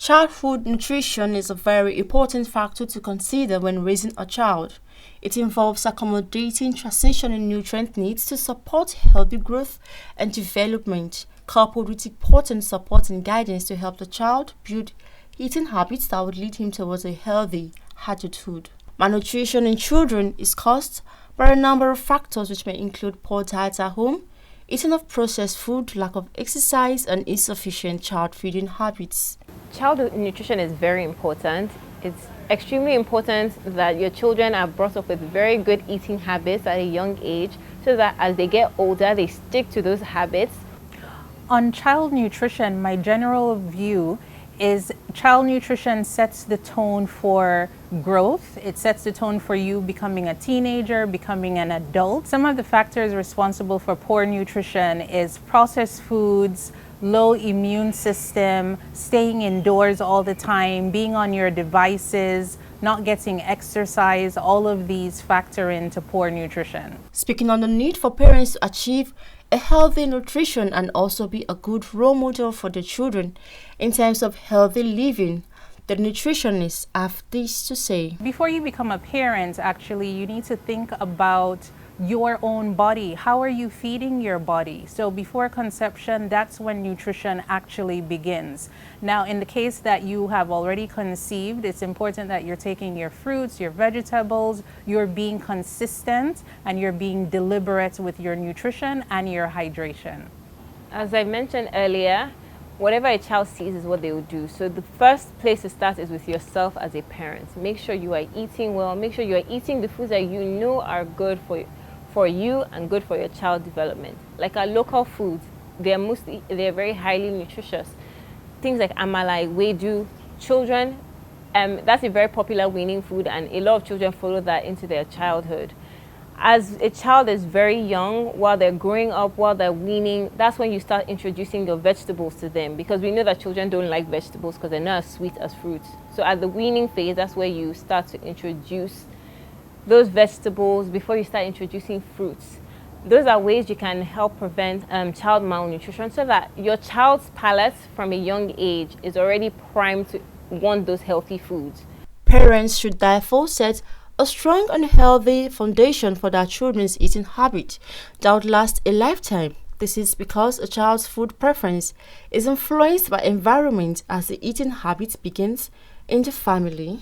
Childhood nutrition is a very important factor to consider when raising a child. It involves accommodating transitioning nutrient needs to support healthy growth and development, coupled with important support and guidance to help the child build eating habits that would lead him towards a healthy adulthood. Malnutrition in children is caused by a number of factors which may include poor diet at home, eating of processed food, lack of exercise, and insufficient child feeding habits. Childhood nutrition is very important. It's extremely important that your children are brought up with very good eating habits at a young age so that as they get older, they stick to those habits. On child nutrition, my general view is child nutrition sets the tone for growth. It sets the tone for you becoming a teenager, becoming an adult. Some of the factors responsible for poor nutrition is processed foods, low immune system, staying indoors all the time, being on your devices, not getting exercise. All of these factor into poor nutrition. Speaking on the need for parents to achieve a healthy nutrition and also be a good role model for the children in terms of healthy living, the nutritionists have this to say. Before you become a parent, actually, you need to think about your own body. How are you feeding your body? So before conception, that's when nutrition actually begins. Now, in the case that you have already conceived, it's important that you're taking your fruits, your vegetables, you're being consistent, and you're being deliberate with your nutrition and your hydration. As I mentioned earlier, whatever a child sees is what they will do. So the first place to start is with yourself as a parent. Make sure you are eating well. Make sure you are eating the foods that you know are good for you and good for your child development. Like our local foods, they're very highly nutritious. Things like amala, wedu, children, that's a very popular weaning food, and a lot of children follow that into their childhood. As a child is very young, while they're growing up, while they're weaning, that's when you start introducing your vegetables to them, because we know that children don't like vegetables because they're not as sweet as fruits. So at the weaning phase, that's where you start to introduce those vegetables before you start introducing fruits. Those are ways you can help prevent child malnutrition, so that your child's palate from a young age is already primed to want those healthy foods. Parents should therefore set a strong and healthy foundation for their children's eating habit that would last a lifetime. This is because a child's food preference is influenced by environment as the eating habit begins in the family.